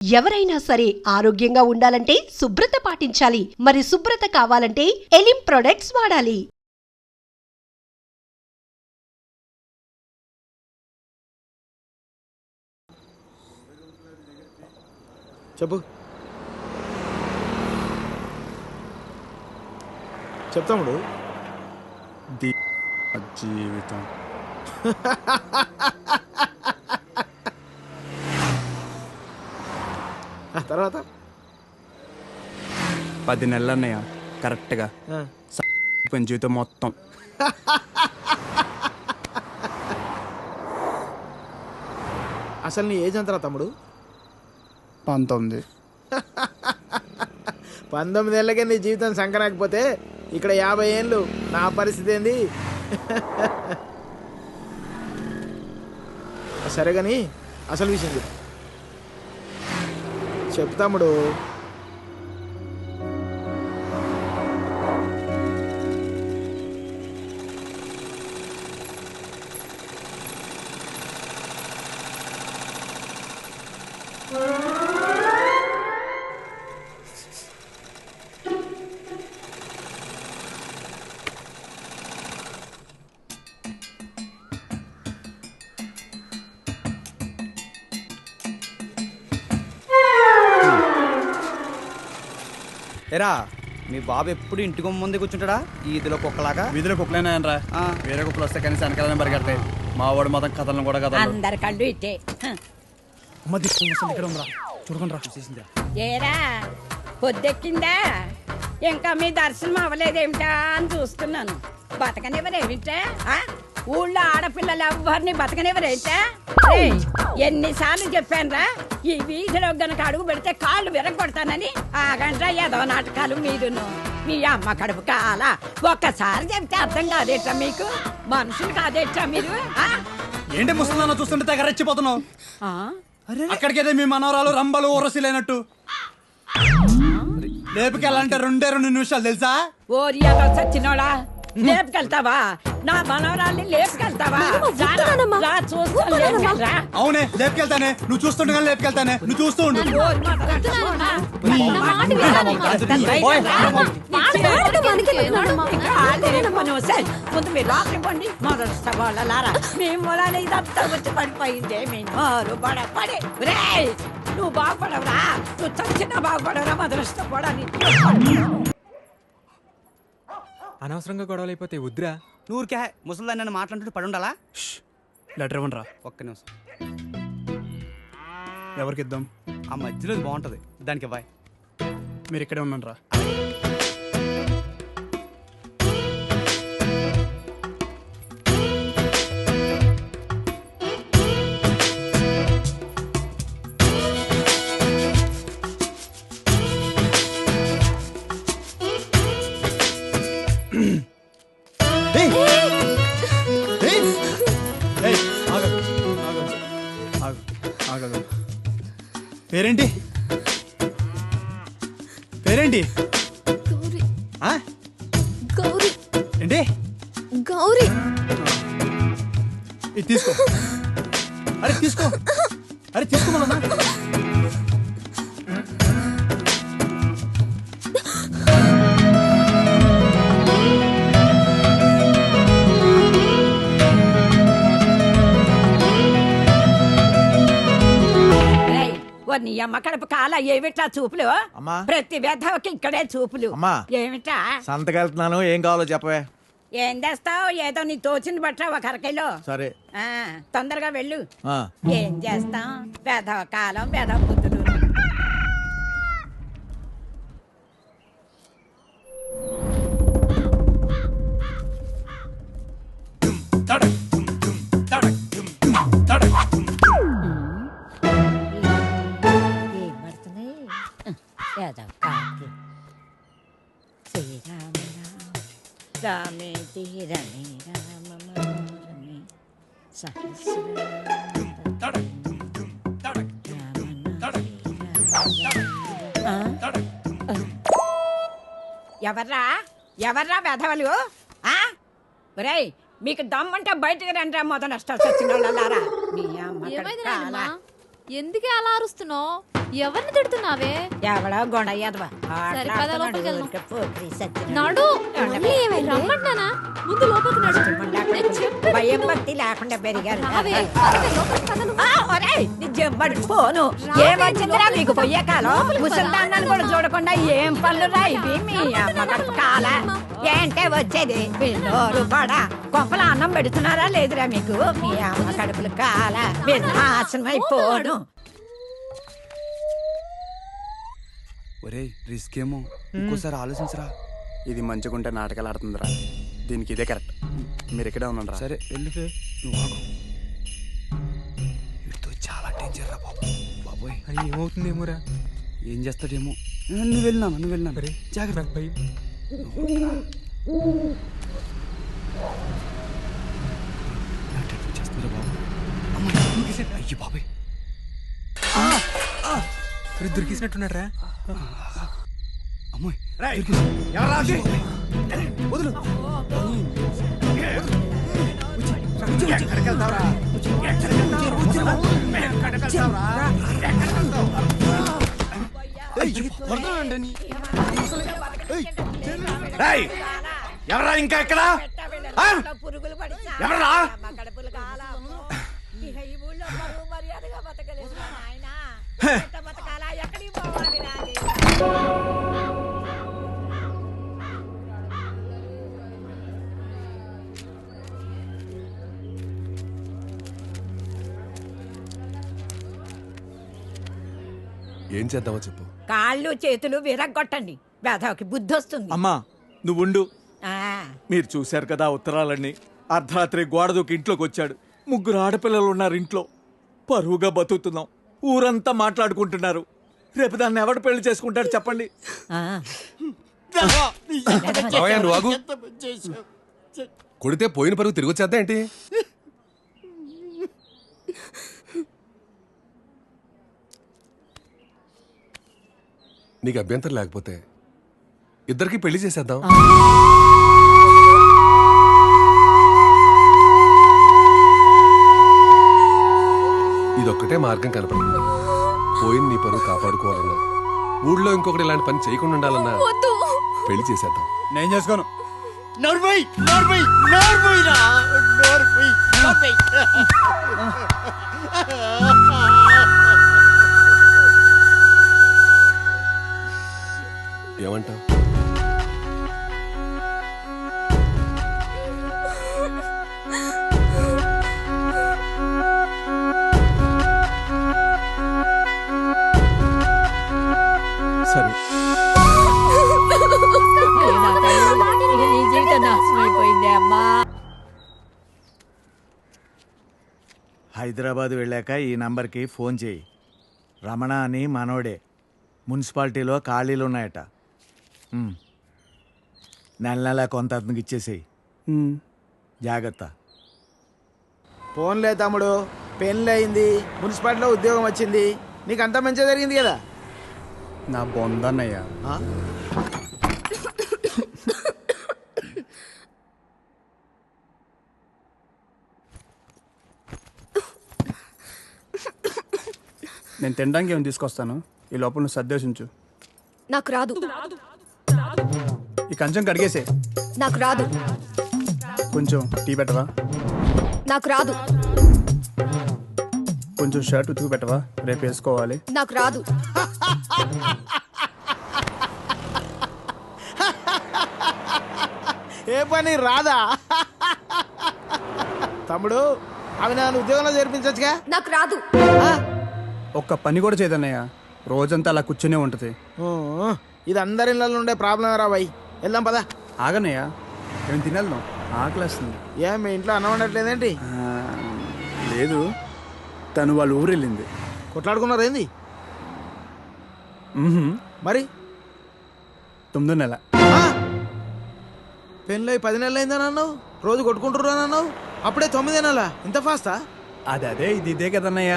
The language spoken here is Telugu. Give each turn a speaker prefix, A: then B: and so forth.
A: ఎవరైనా సరే ఆరోగ్యంగా ఉండాలంటే శుభ్రత పాటించాలి. మరి శుభ్రత కావాలంటే ఎలిం ప్రొడక్ట్స్ వాడాలి.
B: చెప్పు చెప్తాముడు
C: జీవితం
B: తర్వాత
C: 10 నెలలు అన్నయ్య కరెక్ట్గా జీవితం మొత్తం.
B: అసలు నీ ఏజ్ ఎంతరా తమ్ముడు?
C: 19.
B: 19 ఏళ్ళకే నీ జీవితం సంకరాకపోతే ఇక్కడ 50 ఏళ్ళు నా పరిస్థితి ఏంది? సరే కానీ అసలు విషయం చెప్తాముడు.
D: ఎరా మీ బాబు ఎప్పుడు ఇంటికి ముందే కూర్చుంటాడా ఈదిలో కుక్కలాగా?
C: వీధిలో కుక్కలేనాయనరా, వేరే కుక్కలు వస్తే కనీసం వెనకాలనే పరిగెడతాయి. మా వాడు మొత్తం కథలను కూడా కదా
E: అందరి కళ్ళు ఇట్టే.
C: చూసేసిందా?
E: ఏరా పొద్దెక్కిందా? ఇంకా మీ దర్శనం అవ్వలేదేమిటా అని చూస్తున్నాను. బతకనివ్వరేమిటా? ఊళ్ళో ఆడపిల్లలు ఎవ్వరిని బతకనివ్వరేమిటా? ఎన్నిసార్లు చెప్పానురా, ఈ వీధిలో గనక అడుగు పెడితే కాళ్ళు విరగొడతానని. ఆగండ్రా ఏదో నాటకాలు మీరును. మీ అమ్మ కడుపు కాల ఒక్కసారి చెప్తే అర్థం కాదేట్రా మీకు? మనుషులు కాదేట్రా మీరు?
C: ఏంటి ముసలిదాన్ని చూస్తుంటే తెగ రెచ్చిపోతున్నావు? అక్కడికైతే మీ మనవరాలు రంబలు ఊరసిలేనట్టు లేపుకెళ్ళాలంటే 2 నిమిషాలు తెలుసా?
E: ఓరి చచ్చినోడా, లేపుకెళ్తావా? నా మనవరాల్ని లేపుకెళ్తావా?
C: అవునే లేపుకెళ్తానే, నువ్వు చూస్తుండగా లేపుకెళ్తానే, నువ్వు చూస్తూ ఉండు.
E: ముందు మీరు లోపలి పండి మొదలుస్తావాళ్ళలారా. మీ మూలాన ఇదంతా వచ్చి పడిపోయిందే. మీ నోరు పడే నువ్వు బాగుపడవురా, నువ్వు చచ్చినా బాగుపడవురా. మొదలుస్తాని
F: అనవసరంగా గొడవలు అయిపోతే వద్దురా.
D: నూరికే ముసలిదాన్ని నన్ను మాట్లాడుతూ పడి ఉండాలా?
C: లెటర్ ఇవ్వండి రా.
D: ఒక్క నిమిషం.
C: ఎవరికి ఇద్దాం?
D: ఆ మధ్యలో బాగుంటది, దానికి ఇవ్వాలి.
C: మీరు ఇక్కడే ఉన్నాను రా. పేరేంటి? పేరేంటి?
G: గౌరీ.
C: ఏంటి?
G: గౌరీ.
C: ఇది తీసుకో. అరే తీసుకో, అరే తీసుకోమన్నా.
E: నీ అమ్మ కడుపు కాల ఏమిటా చూపులు? ప్రతి వెధవకి ఇక్కడే చూపులు. ఏమిటా
B: సంతకెళ్తున్నాను, ఏం కావాలో చెప్పవే.
E: ఏం చేస్తావు? ఏదో నీ తోచింది బట్ట ఒక అరకైలో.
B: సరే
E: తొందరగా వెళ్ళు. ఏం చేస్తాం? వెధవ కాలం, వెధవ బుద్ధులు. రామేతి రమే రామ మనోరమే ఎవర్రా ఎవర్రా వెధవలు? ఒరేయ్, మీకు దమ్మంటే బయటకు రండి. మొదలు నష్టాలు వచ్చిన వాళ్ళారా.
G: ఎందుకే అలా అరుస్తున్నావు? ఎవరిని తిడుతున్నావే?
E: ఎవడో గొడయ్యదవా
G: సరే, పద లోపలికి వెళ్దాం. నడు. మళ్ళీ ఏమైంది? రమ్మంటానా? ముందు లోపలికి నడు. నేను చెప్పేది
E: భయం
G: విను.
E: భక్తి లేకుండా పెరిగారు
G: రావే, పదవే, లోపలికి పద నువ్వు.
E: జబ్బడి పోను ఏమొచ్చిందిరా మీకు పోయే కాలం ముసల్దాన్ని కూడా చూడకుండా ఏం పనులు రా ఇవి మీ అమ్మ కడుపు కాల ఏంటే వచ్చేది పిల్లోరు పడా కొంపల అన్నం పెడుతున్నారా లేదురా మీకు మీ అమ్మ కడుపులు కాల మీరు నాశనం అయిపోను.
D: ఒరే రిస్క్ ఏమో ఇంకోసారి ఆలోచించరా.
H: ఇది మంచిగుంటే నాటకాలు ఆడుతుందిరా. దీనికి ఇదే కరెక్ట్. మీరు ఇక్కడే ఉన్నారా?
D: సరే వెళ్ళిపో నువ్వు ఆగు. వీడితో చాలా డేంజర్ రా బాబు. బాబోయ్
F: అది ఏమవుతుందేమోరా.
D: ఏం చేస్తాడేమో. నువ్వు వెళ్ళినా
F: అరే
D: జాగ్రత్త.
F: నాకు భయం.
D: చేస్తున్నారా బాబు. అమ్మాయి అయ్యి బాబాయ్
F: దొరికేసినట్టున్నాడు రా.
D: అమ్మాయి
B: వదులు.
C: ఎవరా ఇంకా ఎక్కడ
E: పురుగులు పడి
C: ఎవరా?
E: అమ్మ కడుపులు కాల ఇక ఈ ఊళ్ళో పరువు మర్యాదగా బతకలేదు మా నాయనా. ఎట్ట బతకాలా ఎక్కడికి పోవాలి రాని
I: ఏం చేద్దామో చెప్పు.
E: కాళ్ళు చేతులు విరగ్గొట్టండి వేధవకి బుద్ధి వస్తుంది.
C: అమ్మా నువ్వుండు.
E: ఆ,
C: మీరు చూశారు కదా ఉత్తరాలన్నీ. అర్ధరాత్రి గోడ దూకి ఇంట్లోకి వచ్చాడు. 3 ఆడపిల్లలు ఉన్నారు ఇంట్లో. పరువుగా బతుకుతున్నాం. ఊరంతా మాట్లాడుకుంటున్నారు. రేపు దాన్ని ఎవడు పెళ్లి చేసుకుంటాడు చెప్పండి.
E: ఆ.
I: మావయ్య, నువ్వు ఆగు. కొడితే పోయిన పరుగు తిరిగి వచ్చేద్దా ఏంటి? నీకు అభ్యంతరం లేకపోతే ఇద్దరికి పెళ్లి చేసేద్దాం. ఇదొక్కటే మార్గం కనపడుతుంది. పోయిన నీ పరువు కాపాడుకోవాలన్నా, ఊళ్ళో ఇంకొకటి ఇలాంటి పని చేయకుండా ఉండాలన్నా పెళ్లి చేసేద్దాం.
C: నేను చేసుకోను.
I: ఏమంటావు?
C: సరే
E: నీ జీవితం నాశనం అయిపోయింది అమ్మా.
B: హైదరాబాద్ వెళ్ళాక ఈ నంబర్కి ఫోన్ చేయి. రమణ అని మనోడే. మున్సిపాలిటీలో ఖాళీలు ఉన్నాయట. నెల కొంత అతనికి ఇచ్చేసేయి. జాగ్రత్త. ఫోన్లే తమ్ముడు, పెళ్ళి అయింది, మున్సిపాలిటీలో ఉద్యోగం వచ్చింది, నీకు అంతా మంచిగా జరిగింది కదా.
H: నా బొందన్నయ్యా. నేను తినడానికి ఏమైనా తీసుకొస్తాను. ఈ లోపల నువ్వు సర్దేశించు.
G: నాకు రాదు.
H: ఈ కంచం కడిగేసే.
G: నాకు రాదు.
H: కొంచెం టీ పెట్టవా?
G: నాకు రాదు.
H: కొంచెం షర్ట్ ఉతుకు పెట్టవా? రేపు వేసుకోవాలి.
G: నాకు రాదు.
B: ఏ పని రాదా? తమ్ముడు, అవి నన్ను ఉద్యోగంలో చేర్పించచ్చుగా.
G: నాకు రాదు.
H: ఒక్క పని కూడా చేయదన్నయ్య. రోజంతా అలా కూర్చునే ఉంటుంది.
B: ఇది అందరి ఇళ్ళల్లో ఉండే ప్రాబ్లం రా బాయ్. వెళ్దాం పదా.
H: ఆగన్నయ్య, నేను తినేద్దాం. ఆకలేస్తుంది.
B: ఏం మీ ఇంట్లో అన్నం వండట్లేదేంటి?
H: లేదు, తను వాళ్ళ ఊరు వెళ్ళింది.
B: కొట్లాడుకున్నారు ఏంది మరి?
H: 9వ నెల.
B: పెళ్ళి 10 నెలలు అయిందని అన్నావు. రోజు కొట్టుకుంటున్నాను అన్నావు. అప్పుడే 9 నెలల. ఇంత ఫాస్టా?
H: అదే ఇది ఇదే కదన్నయ్య.